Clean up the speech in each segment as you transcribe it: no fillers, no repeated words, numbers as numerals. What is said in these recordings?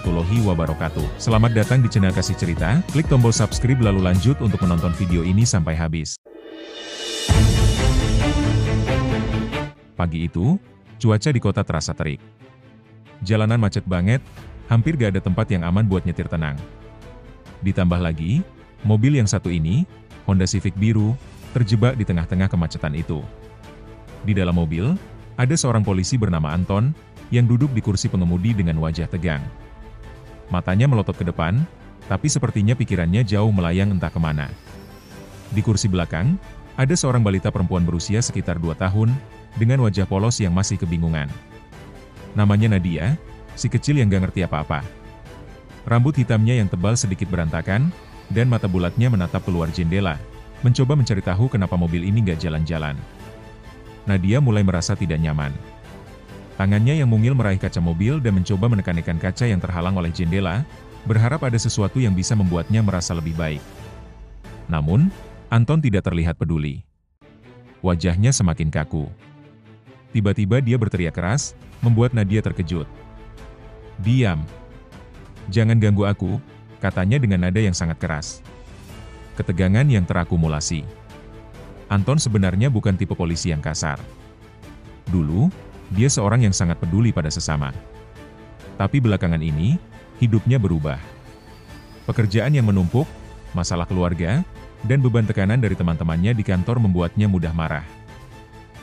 warahmatullahi wabarakatuh. Selamat datang di channel Kasih Cerita, klik tombol subscribe lalu lanjut untuk menonton video ini sampai habis. Pagi itu, cuaca di kota terasa terik. Jalanan macet banget, hampir gak ada tempat yang aman buat nyetir tenang. Ditambah lagi, mobil yang satu ini, Honda Civic biru, terjebak di tengah-tengah kemacetan itu. Di dalam mobil, ada seorang polisi bernama Anton, yang duduk di kursi pengemudi dengan wajah tegang. Matanya melotot ke depan, tapi sepertinya pikirannya jauh melayang entah kemana. Di kursi belakang, ada seorang balita perempuan berusia sekitar 2 tahun, dengan wajah polos yang masih kebingungan. Namanya Nadia, si kecil yang gak ngerti apa-apa. Rambut hitamnya yang tebal sedikit berantakan, dan mata bulatnya menatap keluar jendela, mencoba mencari tahu kenapa mobil ini gak jalan-jalan. Nadia mulai merasa tidak nyaman. Tangannya yang mungil meraih kaca mobil dan mencoba menekan-nekan kaca yang terhalang oleh jendela, berharap ada sesuatu yang bisa membuatnya merasa lebih baik. Namun, Anton tidak terlihat peduli. Wajahnya semakin kaku. Tiba-tiba dia berteriak keras, membuat Nadia terkejut. "Diam! Jangan ganggu aku," katanya dengan nada yang sangat keras. Ketegangan yang terakumulasi. Anton sebenarnya bukan tipe polisi yang kasar. Dulu, dia seorang yang sangat peduli pada sesama. Tapi belakangan ini, hidupnya berubah. Pekerjaan yang menumpuk, masalah keluarga, dan beban tekanan dari teman-temannya di kantor membuatnya mudah marah.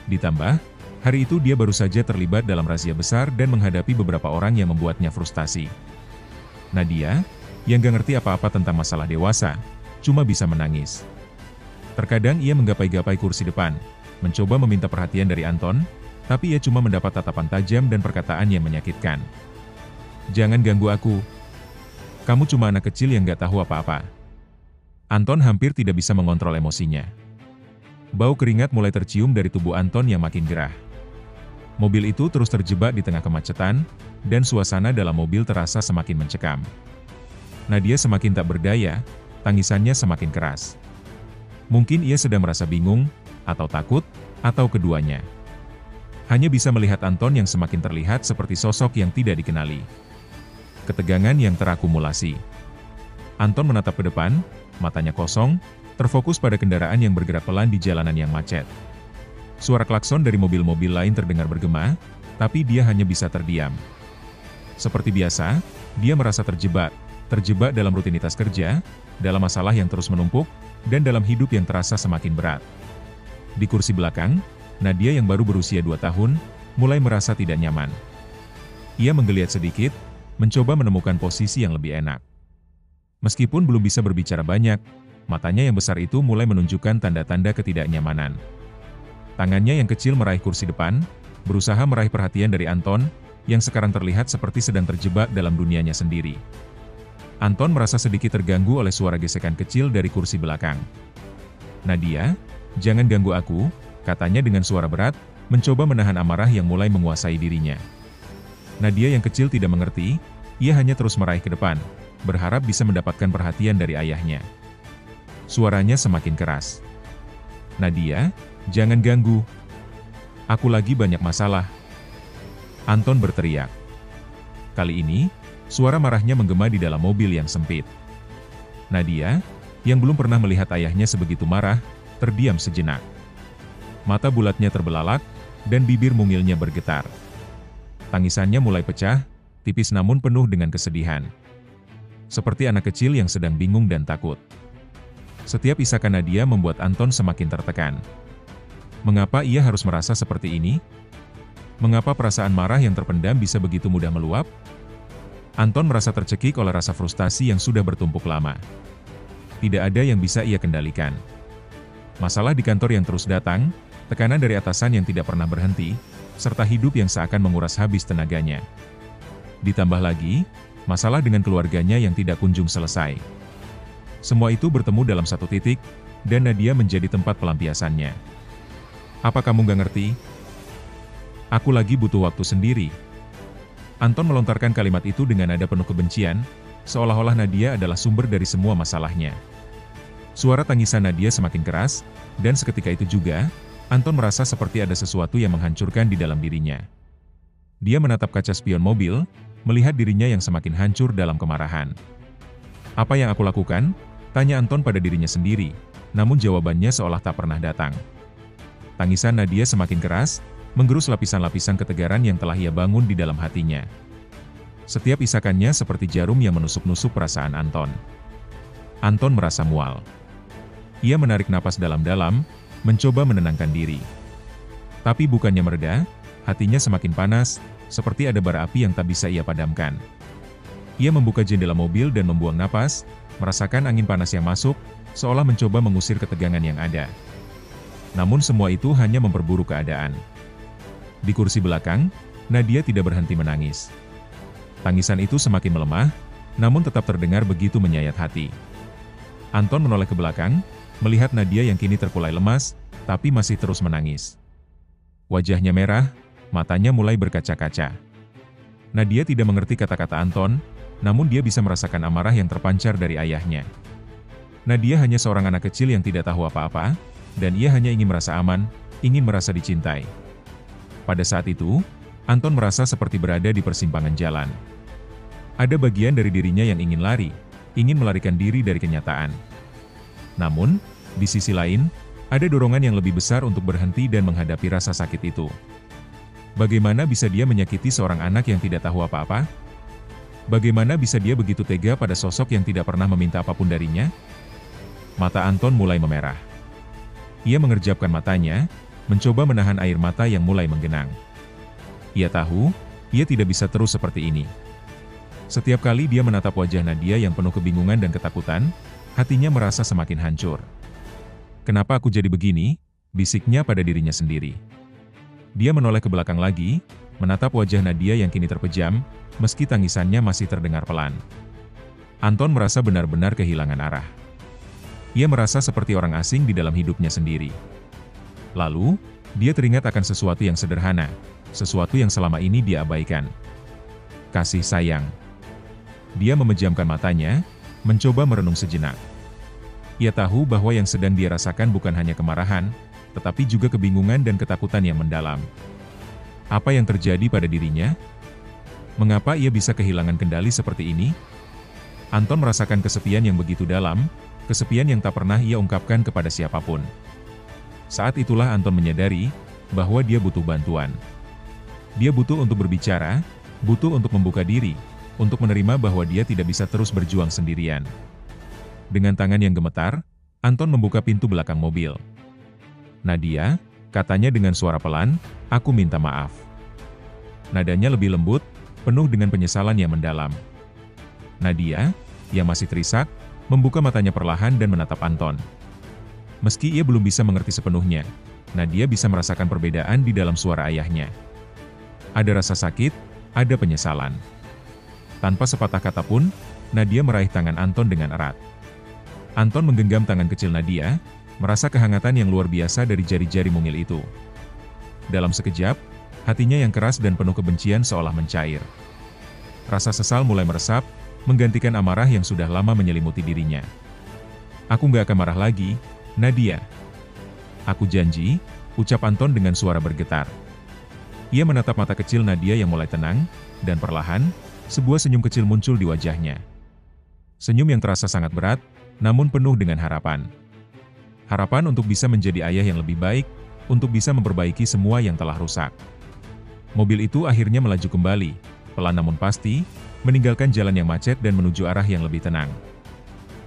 Ditambah, hari itu dia baru saja terlibat dalam razia besar dan menghadapi beberapa orang yang membuatnya frustasi. Nadia, yang gak ngerti apa-apa tentang masalah dewasa, cuma bisa menangis. Terkadang ia menggapai-gapai kursi depan, mencoba meminta perhatian dari Anton, tapi ia cuma mendapat tatapan tajam dan perkataan yang menyakitkan. "Jangan ganggu aku. Kamu cuma anak kecil yang gak tahu apa-apa." Anton hampir tidak bisa mengontrol emosinya. Bau keringat mulai tercium dari tubuh Anton yang makin gerah. Mobil itu terus terjebak di tengah kemacetan, dan suasana dalam mobil terasa semakin mencekam. Nadia semakin tak berdaya, tangisannya semakin keras. Mungkin ia sedang merasa bingung, atau takut, atau keduanya. Hanya bisa melihat Anton yang semakin terlihat seperti sosok yang tidak dikenali. Ketegangan yang terakumulasi. Anton menatap ke depan, matanya kosong, terfokus pada kendaraan yang bergerak pelan di jalanan yang macet. Suara klakson dari mobil-mobil lain terdengar bergema, tapi dia hanya bisa terdiam. Seperti biasa, dia merasa terjebak dalam rutinitas kerja, dalam masalah yang terus menumpuk, dan dalam hidup yang terasa semakin berat. Di kursi belakang, Nadia yang baru berusia 2 tahun, mulai merasa tidak nyaman. Ia menggeliat sedikit, mencoba menemukan posisi yang lebih enak. Meskipun belum bisa berbicara banyak, matanya yang besar itu mulai menunjukkan tanda-tanda ketidaknyamanan. Tangannya yang kecil meraih kursi depan, berusaha meraih perhatian dari Anton, yang sekarang terlihat seperti sedang terjebak dalam dunianya sendiri. Anton merasa sedikit terganggu oleh suara gesekan kecil dari kursi belakang. "Nadia, jangan ganggu aku," katanya dengan suara berat, mencoba menahan amarah yang mulai menguasai dirinya. Nadia yang kecil tidak mengerti, ia hanya terus meraih ke depan, berharap bisa mendapatkan perhatian dari ayahnya. Suaranya semakin keras. "Nadia, jangan ganggu. Aku lagi banyak masalah." Anton berteriak. Kali ini, suara marahnya menggema di dalam mobil yang sempit. Nadia, yang belum pernah melihat ayahnya sebegitu marah, terdiam sejenak. Mata bulatnya terbelalak, dan bibir mungilnya bergetar. Tangisannya mulai pecah, tipis namun penuh dengan kesedihan. Seperti anak kecil yang sedang bingung dan takut. Setiap isakan Nadia membuat Anton semakin tertekan. Mengapa ia harus merasa seperti ini? Mengapa perasaan marah yang terpendam bisa begitu mudah meluap? Anton merasa tercekik oleh rasa frustasi yang sudah bertumpuk lama. Tidak ada yang bisa ia kendalikan. Masalah di kantor yang terus datang, tekanan dari atasan yang tidak pernah berhenti, serta hidup yang seakan menguras habis tenaganya. Ditambah lagi, masalah dengan keluarganya yang tidak kunjung selesai. Semua itu bertemu dalam satu titik, dan Nadia menjadi tempat pelampiasannya. "Apa kamu gak ngerti? Aku lagi butuh waktu sendiri." Anton melontarkan kalimat itu dengan nada penuh kebencian, seolah-olah Nadia adalah sumber dari semua masalahnya. Suara tangisan Nadia semakin keras, dan seketika itu juga, Anton merasa seperti ada sesuatu yang menghancurkan di dalam dirinya. Dia menatap kaca spion mobil, melihat dirinya yang semakin hancur dalam kemarahan. "Apa yang aku lakukan?" tanya Anton pada dirinya sendiri, namun jawabannya seolah tak pernah datang. Tangisan Nadia semakin keras, menggerus lapisan-lapisan ketegaran yang telah ia bangun di dalam hatinya. Setiap isakannya seperti jarum yang menusuk-nusuk perasaan Anton. Anton merasa mual. Ia menarik napas dalam-dalam, mencoba menenangkan diri. Tapi bukannya mereda, hatinya semakin panas, seperti ada bara api yang tak bisa ia padamkan. Ia membuka jendela mobil dan membuang napas, merasakan angin panas yang masuk, seolah mencoba mengusir ketegangan yang ada. Namun semua itu hanya memperburuk keadaan. Di kursi belakang, Nadia tidak berhenti menangis. Tangisan itu semakin melemah, namun tetap terdengar begitu menyayat hati. Anton menoleh ke belakang, melihat Nadia yang kini terkulai lemas, tapi masih terus menangis. Wajahnya merah, matanya mulai berkaca-kaca. Nadia tidak mengerti kata-kata Anton, namun dia bisa merasakan amarah yang terpancar dari ayahnya. Nadia hanya seorang anak kecil yang tidak tahu apa-apa, dan ia hanya ingin merasa aman, ingin merasa dicintai. Pada saat itu, Anton merasa seperti berada di persimpangan jalan. Ada bagian dari dirinya yang ingin lari, ingin melarikan diri dari kenyataan. Namun, di sisi lain, ada dorongan yang lebih besar untuk berhenti dan menghadapi rasa sakit itu. Bagaimana bisa dia menyakiti seorang anak yang tidak tahu apa-apa? Bagaimana bisa dia begitu tega pada sosok yang tidak pernah meminta apapun darinya? Mata Anton mulai memerah. Ia mengerjapkan matanya, mencoba menahan air mata yang mulai menggenang. Ia tahu, ia tidak bisa terus seperti ini. Setiap kali dia menatap wajah Nadia yang penuh kebingungan dan ketakutan, hatinya merasa semakin hancur. "Kenapa aku jadi begini?" bisiknya pada dirinya sendiri. Dia menoleh ke belakang lagi, menatap wajah Nadia yang kini terpejam, meski tangisannya masih terdengar pelan. Anton merasa benar-benar kehilangan arah. Ia merasa seperti orang asing di dalam hidupnya sendiri. Lalu, dia teringat akan sesuatu yang sederhana, sesuatu yang selama ini dia abaikan. Kasih sayang. Dia memejamkan matanya, mencoba merenung sejenak. Ia tahu bahwa yang sedang dia rasakan bukan hanya kemarahan, tetapi juga kebingungan dan ketakutan yang mendalam. Apa yang terjadi pada dirinya? Mengapa ia bisa kehilangan kendali seperti ini? Anton merasakan kesepian yang begitu dalam, kesepian yang tak pernah ia ungkapkan kepada siapapun. Saat itulah Anton menyadari bahwa dia butuh bantuan. Dia butuh untuk berbicara, butuh untuk membuka diri, untuk menerima bahwa dia tidak bisa terus berjuang sendirian. Dengan tangan yang gemetar, Anton membuka pintu belakang mobil. "Nadia," katanya dengan suara pelan, "aku minta maaf." Nadanya lebih lembut, penuh dengan penyesalan yang mendalam. Nadia, yang masih terisak, membuka matanya perlahan dan menatap Anton. Meski ia belum bisa mengerti sepenuhnya, Nadia bisa merasakan perbedaan di dalam suara ayahnya. Ada rasa sakit, ada penyesalan. Tanpa sepatah kata pun, Nadia meraih tangan Anton dengan erat. Anton menggenggam tangan kecil Nadia, merasa kehangatan yang luar biasa dari jari-jari mungil itu. Dalam sekejap, hatinya yang keras dan penuh kebencian seolah mencair. Rasa sesal mulai meresap, menggantikan amarah yang sudah lama menyelimuti dirinya. "Aku nggak akan marah lagi, Nadia. Aku janji," ucap Anton dengan suara bergetar. Ia menatap mata kecil Nadia yang mulai tenang, dan perlahan, sebuah senyum kecil muncul di wajahnya. Senyum yang terasa sangat berat, namun penuh dengan harapan. Harapan untuk bisa menjadi ayah yang lebih baik, untuk bisa memperbaiki semua yang telah rusak. Mobil itu akhirnya melaju kembali, pelan namun pasti, meninggalkan jalan yang macet dan menuju arah yang lebih tenang.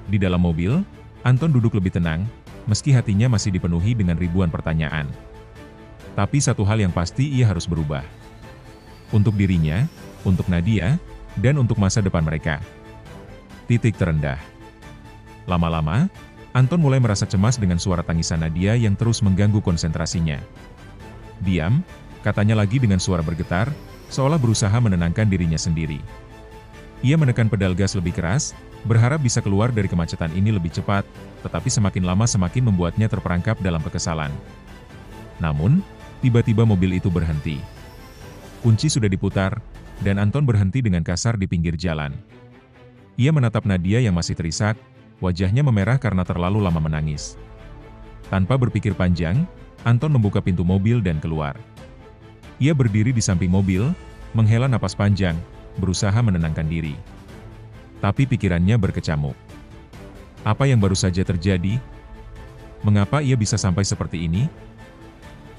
Di dalam mobil, Anton duduk lebih tenang, meski hatinya masih dipenuhi dengan ribuan pertanyaan. Tapi satu hal yang pasti ia harus berubah. Untuk dirinya, untuk Nadia, dan untuk masa depan mereka. Titik terendah. Lama-lama, Anton mulai merasa cemas dengan suara tangisan Nadia yang terus mengganggu konsentrasinya. "Diam," katanya lagi dengan suara bergetar, seolah berusaha menenangkan dirinya sendiri. Ia menekan pedal gas lebih keras, berharap bisa keluar dari kemacetan ini lebih cepat, tetapi semakin lama semakin membuatnya terperangkap dalam kekesalan. Namun, tiba-tiba mobil itu berhenti. Kunci sudah diputar, dan Anton berhenti dengan kasar di pinggir jalan. Ia menatap Nadia yang masih terisak, wajahnya memerah karena terlalu lama menangis. Tanpa berpikir panjang, Anton membuka pintu mobil dan keluar. Ia berdiri di samping mobil, menghela napas panjang, berusaha menenangkan diri. Tapi pikirannya berkecamuk. Apa yang baru saja terjadi? Mengapa ia bisa sampai seperti ini?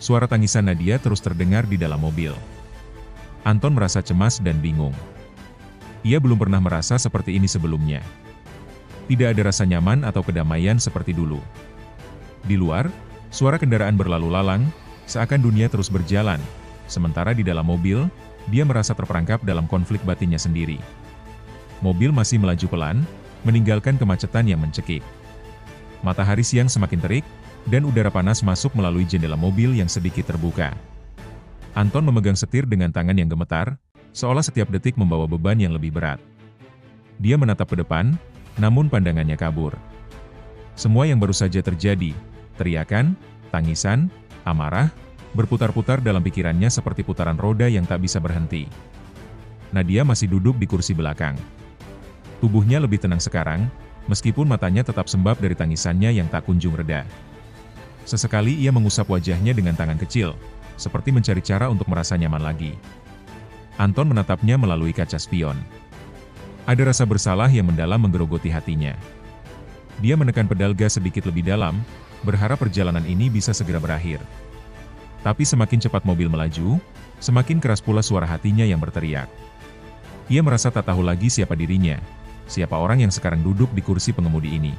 Suara tangisan Nadia terus terdengar di dalam mobil. Anton merasa cemas dan bingung. Ia belum pernah merasa seperti ini sebelumnya. Tidak ada rasa nyaman atau kedamaian seperti dulu. Di luar, suara kendaraan berlalu lalang, seakan dunia terus berjalan. Sementara di dalam mobil, dia merasa terperangkap dalam konflik batinnya sendiri. Mobil masih melaju pelan, meninggalkan kemacetan yang mencekik. Matahari siang semakin terik, dan udara panas masuk melalui jendela mobil yang sedikit terbuka. Anton memegang setir dengan tangan yang gemetar, seolah setiap detik membawa beban yang lebih berat. Dia menatap ke depan, namun pandangannya kabur. Semua yang baru saja terjadi, teriakan, tangisan, amarah, berputar-putar dalam pikirannya seperti putaran roda yang tak bisa berhenti. Nadia masih duduk di kursi belakang. Tubuhnya lebih tenang sekarang, meskipun matanya tetap sembab dari tangisannya yang tak kunjung reda. Sesekali ia mengusap wajahnya dengan tangan kecil, seperti mencari cara untuk merasa nyaman lagi. Anton menatapnya melalui kaca spion. Ada rasa bersalah yang mendalam menggerogoti hatinya. Dia menekan pedal gas sedikit lebih dalam, berharap perjalanan ini bisa segera berakhir. Tapi semakin cepat mobil melaju, semakin keras pula suara hatinya yang berteriak. Ia merasa tak tahu lagi siapa dirinya, siapa orang yang sekarang duduk di kursi pengemudi ini.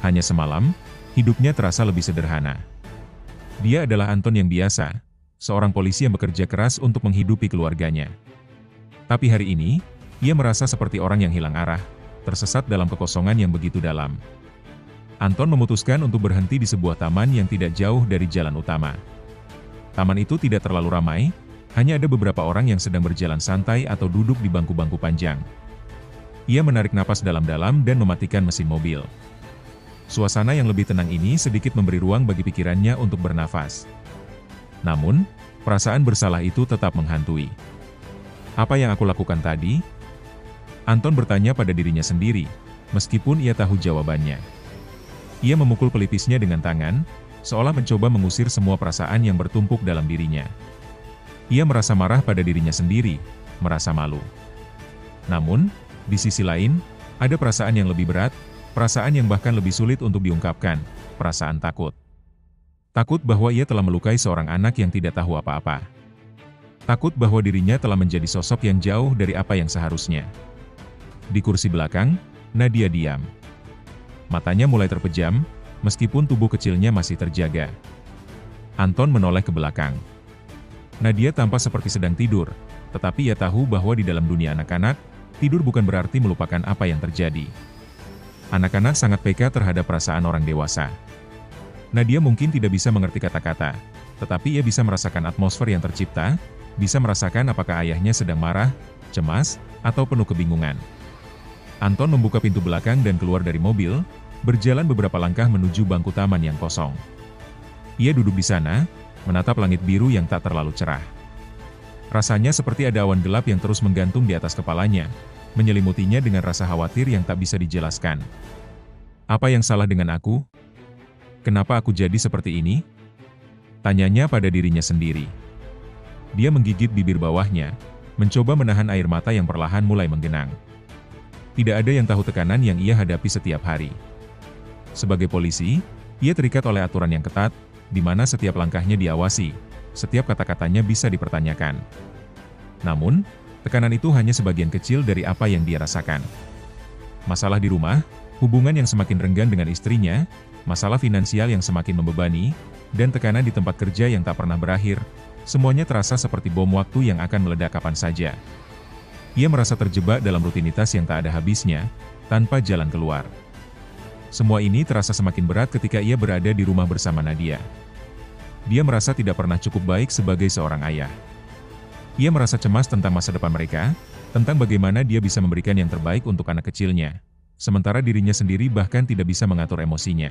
Hanya semalam, hidupnya terasa lebih sederhana. Dia adalah Anton yang biasa, seorang polisi yang bekerja keras untuk menghidupi keluarganya. Tapi hari ini, ia merasa seperti orang yang hilang arah, tersesat dalam kekosongan yang begitu dalam. Anton memutuskan untuk berhenti di sebuah taman yang tidak jauh dari jalan utama. Taman itu tidak terlalu ramai, hanya ada beberapa orang yang sedang berjalan santai atau duduk di bangku-bangku panjang. Ia menarik napas dalam-dalam dan mematikan mesin mobil. Suasana yang lebih tenang ini sedikit memberi ruang bagi pikirannya untuk bernafas. Namun, perasaan bersalah itu tetap menghantui. Apa yang aku lakukan tadi? Anton bertanya pada dirinya sendiri, meskipun ia tahu jawabannya. Ia memukul pelipisnya dengan tangan, seolah mencoba mengusir semua perasaan yang bertumpuk dalam dirinya. Ia merasa marah pada dirinya sendiri, merasa malu. Namun, di sisi lain, ada perasaan yang lebih berat, perasaan yang bahkan lebih sulit untuk diungkapkan, perasaan takut. Takut bahwa ia telah melukai seorang anak yang tidak tahu apa-apa. Takut bahwa dirinya telah menjadi sosok yang jauh dari apa yang seharusnya. Di kursi belakang, Nadia diam. Matanya mulai terpejam, meskipun tubuh kecilnya masih terjaga. Anton menoleh ke belakang. Nadia tampak seperti sedang tidur, tetapi ia tahu bahwa di dalam dunia anak-anak, tidur bukan berarti melupakan apa yang terjadi. Anak-anak sangat peka terhadap perasaan orang dewasa. Nadia mungkin tidak bisa mengerti kata-kata, tetapi ia bisa merasakan atmosfer yang tercipta, bisa merasakan apakah ayahnya sedang marah, cemas, atau penuh kebingungan. Anton membuka pintu belakang dan keluar dari mobil, berjalan beberapa langkah menuju bangku taman yang kosong. Ia duduk di sana, menatap langit biru yang tak terlalu cerah. Rasanya seperti ada awan gelap yang terus menggantung di atas kepalanya, menyelimutinya dengan rasa khawatir yang tak bisa dijelaskan. Apa yang salah dengan aku? Kenapa aku jadi seperti ini? Tanyanya pada dirinya sendiri. Dia menggigit bibir bawahnya, mencoba menahan air mata yang perlahan mulai menggenang. Tidak ada yang tahu tekanan yang ia hadapi setiap hari. Sebagai polisi, ia terikat oleh aturan yang ketat, di mana setiap langkahnya diawasi, setiap kata-katanya bisa dipertanyakan. Namun, tekanan itu hanya sebagian kecil dari apa yang dia rasakan. Masalah di rumah, hubungan yang semakin renggang dengan istrinya, masalah finansial yang semakin membebani, dan tekanan di tempat kerja yang tak pernah berakhir, semuanya terasa seperti bom waktu yang akan meledak kapan saja. Ia merasa terjebak dalam rutinitas yang tak ada habisnya, tanpa jalan keluar. Semua ini terasa semakin berat ketika ia berada di rumah bersama Nadia. Dia merasa tidak pernah cukup baik sebagai seorang ayah. Ia merasa cemas tentang masa depan mereka, tentang bagaimana dia bisa memberikan yang terbaik untuk anak kecilnya, sementara dirinya sendiri bahkan tidak bisa mengatur emosinya.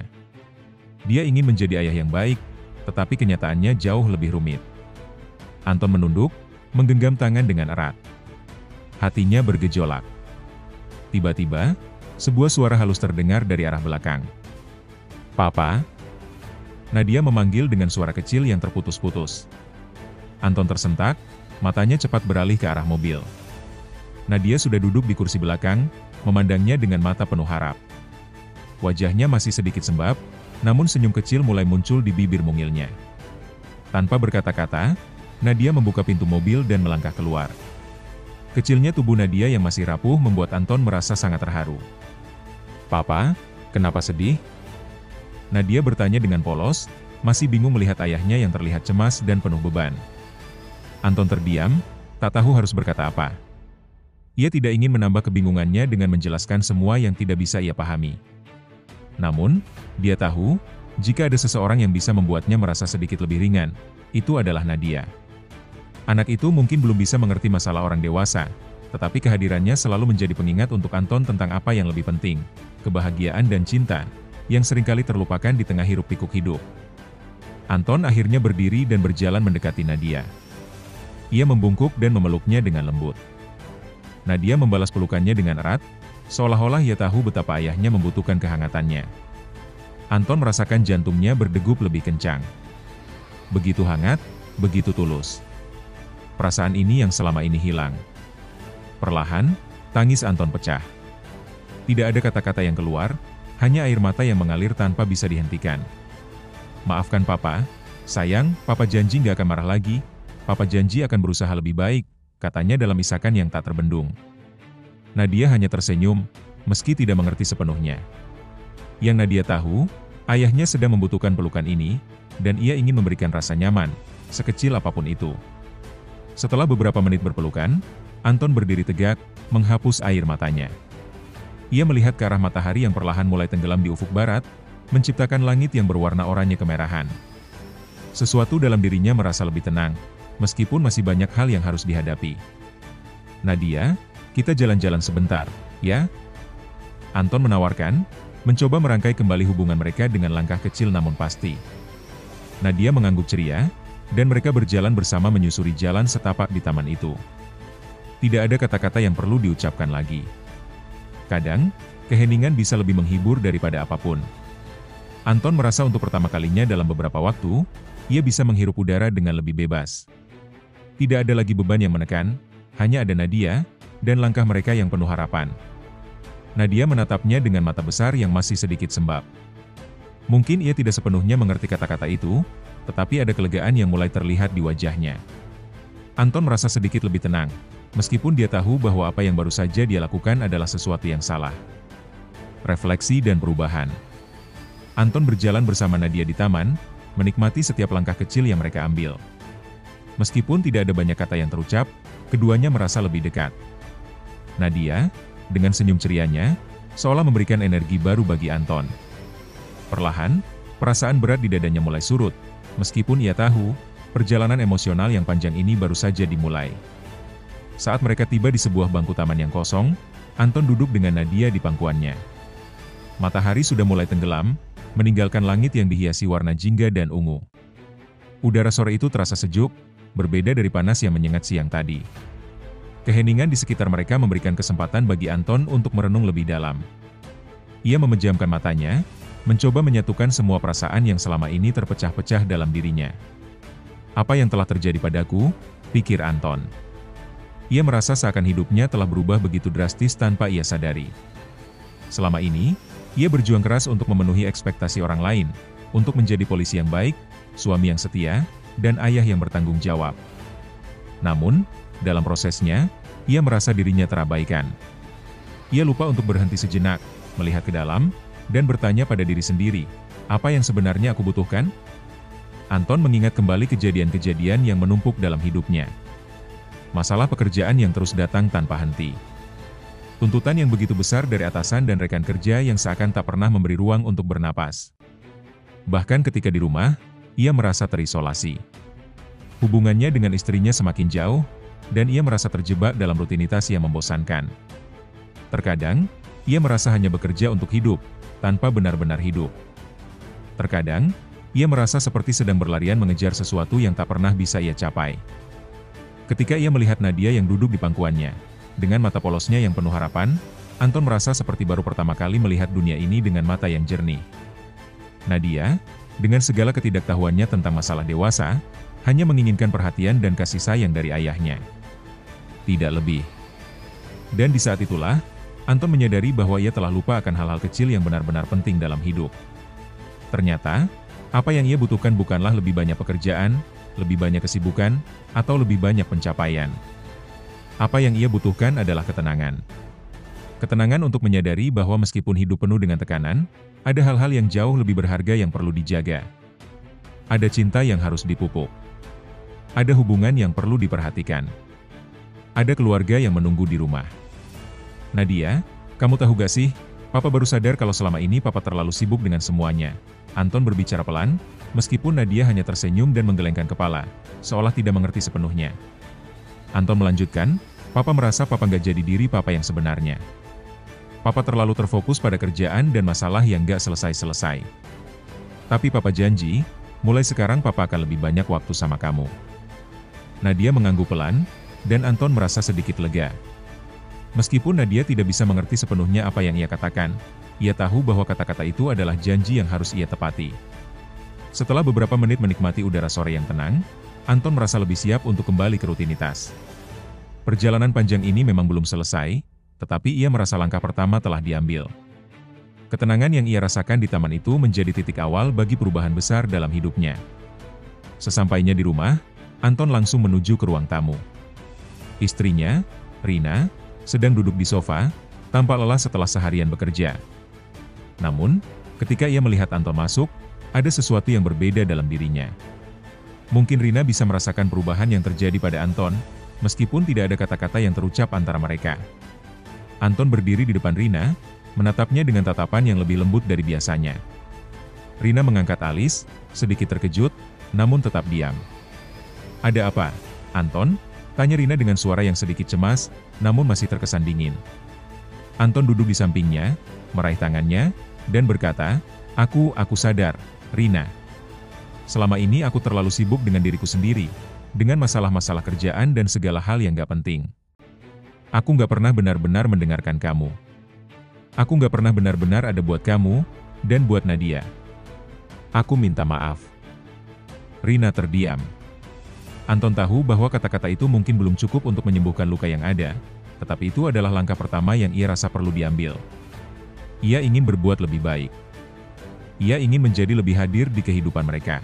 Dia ingin menjadi ayah yang baik, tetapi kenyataannya jauh lebih rumit. Anton menunduk, menggenggam tangan dengan erat. Hatinya bergejolak. Tiba-tiba, sebuah suara halus terdengar dari arah belakang. "Papa?" Nadia memanggil dengan suara kecil yang terputus-putus. Anton tersentak, matanya cepat beralih ke arah mobil. Nadia sudah duduk di kursi belakang, memandangnya dengan mata penuh harap. Wajahnya masih sedikit sembab, namun senyum kecil mulai muncul di bibir mungilnya. Tanpa berkata-kata, Nadia membuka pintu mobil dan melangkah keluar. Kecilnya tubuh Nadia yang masih rapuh membuat Anton merasa sangat terharu. "Papa, kenapa sedih?" Nadia bertanya dengan polos, masih bingung melihat ayahnya yang terlihat cemas dan penuh beban. Anton terdiam, tak tahu harus berkata apa. Ia tidak ingin menambah kebingungannya dengan menjelaskan semua yang tidak bisa ia pahami. Namun, dia tahu, jika ada seseorang yang bisa membuatnya merasa sedikit lebih ringan, itu adalah Nadia. Anak itu mungkin belum bisa mengerti masalah orang dewasa, tetapi kehadirannya selalu menjadi pengingat untuk Anton tentang apa yang lebih penting, kebahagiaan dan cinta, yang seringkali terlupakan di tengah hiruk-pikuk hidup. Anton akhirnya berdiri dan berjalan mendekati Nadia. Ia membungkuk dan memeluknya dengan lembut. Nadia membalas pelukannya dengan erat, seolah-olah ia tahu betapa ayahnya membutuhkan kehangatannya. Anton merasakan jantungnya berdegup lebih kencang. Begitu hangat, begitu tulus. Perasaan ini yang selama ini hilang. Perlahan, tangis Anton pecah. Tidak ada kata-kata yang keluar, hanya air mata yang mengalir tanpa bisa dihentikan. "Maafkan Papa, sayang, Papa janji nggak akan marah lagi, Papa janji akan berusaha lebih baik," katanya dalam isakan yang tak terbendung. Nadia hanya tersenyum, meski tidak mengerti sepenuhnya. Yang Nadia tahu, ayahnya sedang membutuhkan pelukan ini, dan ia ingin memberikan rasa nyaman, sekecil apapun itu. Setelah beberapa menit berpelukan, Anton berdiri tegak, menghapus air matanya. Ia melihat ke arah matahari yang perlahan mulai tenggelam di ufuk barat, menciptakan langit yang berwarna oranye kemerahan. Sesuatu dalam dirinya merasa lebih tenang, meskipun masih banyak hal yang harus dihadapi. "Nadia, kita jalan-jalan sebentar, ya?" Anton menawarkan, mencoba merangkai kembali hubungan mereka dengan langkah kecil namun pasti. Nadia mengangguk ceria, dan mereka berjalan bersama menyusuri jalan setapak di taman itu. Tidak ada kata-kata yang perlu diucapkan lagi. Kadang, keheningan bisa lebih menghibur daripada apapun. Anton merasa untuk pertama kalinya dalam beberapa waktu, ia bisa menghirup udara dengan lebih bebas. Tidak ada lagi beban yang menekan, hanya ada Nadia, dan langkah mereka yang penuh harapan. Nadia menatapnya dengan mata besar yang masih sedikit sembab. Mungkin ia tidak sepenuhnya mengerti kata-kata itu, tetapi ada kelegaan yang mulai terlihat di wajahnya. Anton merasa sedikit lebih tenang, meskipun dia tahu bahwa apa yang baru saja dia lakukan adalah sesuatu yang salah. Refleksi dan perubahan. Anton berjalan bersama Nadia di taman, menikmati setiap langkah kecil yang mereka ambil. Meskipun tidak ada banyak kata yang terucap, keduanya merasa lebih dekat. Nadia, dengan senyum cerianya, seolah memberikan energi baru bagi Anton. Perlahan, perasaan berat di dadanya mulai surut, meskipun ia tahu, perjalanan emosional yang panjang ini baru saja dimulai. Saat mereka tiba di sebuah bangku taman yang kosong, Anton duduk dengan Nadia di pangkuannya. Matahari sudah mulai tenggelam, meninggalkan langit yang dihiasi warna jingga dan ungu. Udara sore itu terasa sejuk, berbeda dari panas yang menyengat siang tadi. Keheningan di sekitar mereka memberikan kesempatan bagi Anton untuk merenung lebih dalam. Ia memejamkan matanya, mencoba menyatukan semua perasaan yang selama ini terpecah-pecah dalam dirinya. "Apa yang telah terjadi padaku?" pikir Anton. Ia merasa seakan hidupnya telah berubah begitu drastis tanpa ia sadari. Selama ini, ia berjuang keras untuk memenuhi ekspektasi orang lain, untuk menjadi polisi yang baik, suami yang setia, dan ayah yang bertanggung jawab. Namun, dalam prosesnya, ia merasa dirinya terabaikan. Ia lupa untuk berhenti sejenak, melihat ke dalam, dan bertanya pada diri sendiri, apa yang sebenarnya aku butuhkan? Anton mengingat kembali kejadian-kejadian yang menumpuk dalam hidupnya. Masalah pekerjaan yang terus datang tanpa henti. Tuntutan yang begitu besar dari atasan dan rekan kerja yang seakan tak pernah memberi ruang untuk bernapas. Bahkan ketika di rumah, ia merasa terisolasi. Hubungannya dengan istrinya semakin jauh, dan ia merasa terjebak dalam rutinitas yang membosankan. Terkadang, ia merasa hanya bekerja untuk hidup, tanpa benar-benar hidup. Terkadang, ia merasa seperti sedang berlarian mengejar sesuatu yang tak pernah bisa ia capai. Ketika ia melihat Nadia yang duduk di pangkuannya, dengan mata polosnya yang penuh harapan, Anton merasa seperti baru pertama kali melihat dunia ini dengan mata yang jernih. Nadia, dengan segala ketidaktahuannya tentang masalah dewasa, hanya menginginkan perhatian dan kasih sayang dari ayahnya. Tidak lebih. Dan di saat itulah, Anton menyadari bahwa ia telah lupa akan hal-hal kecil yang benar-benar penting dalam hidup. Ternyata, apa yang ia butuhkan bukanlah lebih banyak pekerjaan, lebih banyak kesibukan, atau lebih banyak pencapaian. Apa yang ia butuhkan adalah ketenangan. Ketenangan untuk menyadari bahwa meskipun hidup penuh dengan tekanan, ada hal-hal yang jauh lebih berharga yang perlu dijaga. Ada cinta yang harus dipupuk. Ada hubungan yang perlu diperhatikan. Ada keluarga yang menunggu di rumah. Nadia, kamu tahu gak sih, Papa baru sadar kalau selama ini Papa terlalu sibuk dengan semuanya. Anton berbicara pelan, meskipun Nadia hanya tersenyum dan menggelengkan kepala, seolah tidak mengerti sepenuhnya. Anton melanjutkan, Papa merasa Papa gak jadi diri Papa yang sebenarnya. Papa terlalu terfokus pada kerjaan dan masalah yang gak selesai-selesai. Tapi Papa janji, mulai sekarang Papa akan lebih banyak waktu sama kamu. Nadia mengangguk pelan, dan Anton merasa sedikit lega. Meskipun Nadia tidak bisa mengerti sepenuhnya apa yang ia katakan, ia tahu bahwa kata-kata itu adalah janji yang harus ia tepati. Setelah beberapa menit menikmati udara sore yang tenang, Anton merasa lebih siap untuk kembali ke rutinitas. Perjalanan panjang ini memang belum selesai, tetapi ia merasa langkah pertama telah diambil. Ketenangan yang ia rasakan di taman itu menjadi titik awal bagi perubahan besar dalam hidupnya. Sesampainya di rumah, Anton langsung menuju ke ruang tamu. Istrinya, Rina, sedang duduk di sofa, tampak lelah setelah seharian bekerja. Namun, ketika ia melihat Anton masuk, ada sesuatu yang berbeda dalam dirinya. Mungkin Rina bisa merasakan perubahan yang terjadi pada Anton, meskipun tidak ada kata-kata yang terucap antara mereka. Anton berdiri di depan Rina, menatapnya dengan tatapan yang lebih lembut dari biasanya. Rina mengangkat alis, sedikit terkejut, namun tetap diam. "Ada apa, Anton?" tanya Rina dengan suara yang sedikit cemas, namun masih terkesan dingin. Anton duduk di sampingnya, meraih tangannya, dan berkata, Aku sadar, Rina. Selama ini aku terlalu sibuk dengan diriku sendiri, dengan masalah-masalah kerjaan dan segala hal yang gak penting. Aku gak pernah benar-benar mendengarkan kamu. Aku gak pernah benar-benar ada buat kamu, dan buat Nadia. Aku minta maaf." Rina terdiam. Anton tahu bahwa kata-kata itu mungkin belum cukup untuk menyembuhkan luka yang ada, tetapi itu adalah langkah pertama yang ia rasa perlu diambil. Ia ingin berbuat lebih baik. Ia ingin menjadi lebih hadir di kehidupan mereka.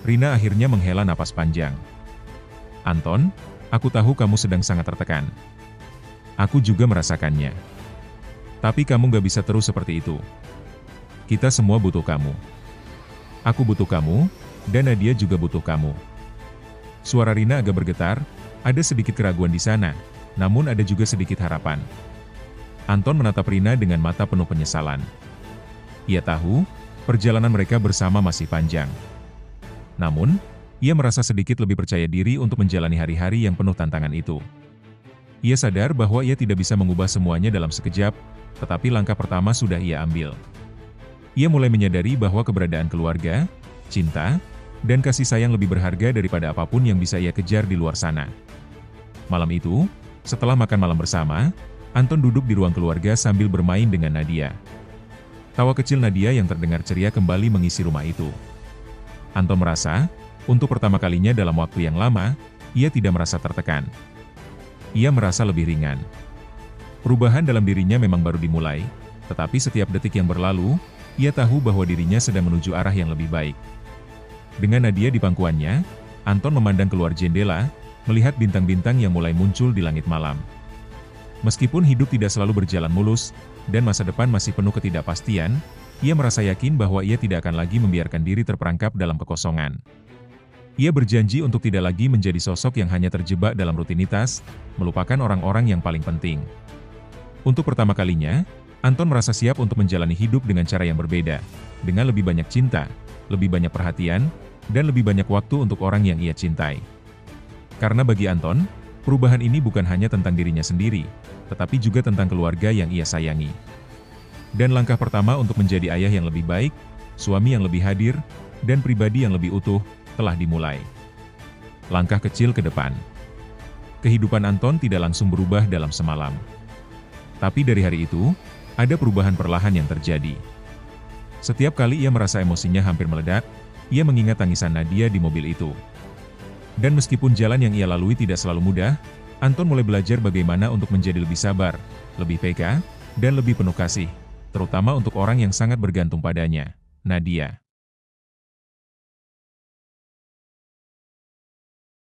Rina akhirnya menghela napas panjang. "Anton, aku tahu kamu sedang sangat tertekan. Aku juga merasakannya. Tapi kamu gak bisa terus seperti itu. Kita semua butuh kamu. Aku butuh kamu, dan Nadia juga butuh kamu." Suara Rina agak bergetar, ada sedikit keraguan di sana, namun ada juga sedikit harapan. Anton menatap Rina dengan mata penuh penyesalan. Ia tahu, perjalanan mereka bersama masih panjang. Namun, ia merasa sedikit lebih percaya diri untuk menjalani hari-hari yang penuh tantangan itu. Ia sadar bahwa ia tidak bisa mengubah semuanya dalam sekejap, tetapi langkah pertama sudah ia ambil. Ia mulai menyadari bahwa keberadaan keluarga, cinta, dan kasih sayang lebih berharga daripada apapun yang bisa ia kejar di luar sana. Malam itu, setelah makan malam bersama, Anton duduk di ruang keluarga sambil bermain dengan Nadia. Tawa kecil Nadia yang terdengar ceria kembali mengisi rumah itu. Anton merasa, untuk pertama kalinya dalam waktu yang lama, ia tidak merasa tertekan. Ia merasa lebih ringan. Perubahan dalam dirinya memang baru dimulai, tetapi setiap detik yang berlalu, ia tahu bahwa dirinya sedang menuju arah yang lebih baik. Dengan Nadia di pangkuannya, Anton memandang keluar jendela, melihat bintang-bintang yang mulai muncul di langit malam. Meskipun hidup tidak selalu berjalan mulus, dan masa depan masih penuh ketidakpastian, ia merasa yakin bahwa ia tidak akan lagi membiarkan diri terperangkap dalam kekosongan. Ia berjanji untuk tidak lagi menjadi sosok yang hanya terjebak dalam rutinitas, melupakan orang-orang yang paling penting. Untuk pertama kalinya, Anton merasa siap untuk menjalani hidup dengan cara yang berbeda, dengan lebih banyak cinta, lebih banyak perhatian, dan lebih banyak waktu untuk orang yang ia cintai. Karena bagi Anton, perubahan ini bukan hanya tentang dirinya sendiri, tetapi juga tentang keluarga yang ia sayangi. Dan langkah pertama untuk menjadi ayah yang lebih baik, suami yang lebih hadir, dan pribadi yang lebih utuh, telah dimulai. Langkah kecil ke depan. Kehidupan Anton tidak langsung berubah dalam semalam. Tapi dari hari itu, ada perubahan perlahan yang terjadi. Setiap kali ia merasa emosinya hampir meledak, ia mengingat tangisan Nadia di mobil itu. Dan meskipun jalan yang ia lalui tidak selalu mudah, Anton mulai belajar bagaimana untuk menjadi lebih sabar, lebih peka, dan lebih penuh kasih, terutama untuk orang yang sangat bergantung padanya, Nadia.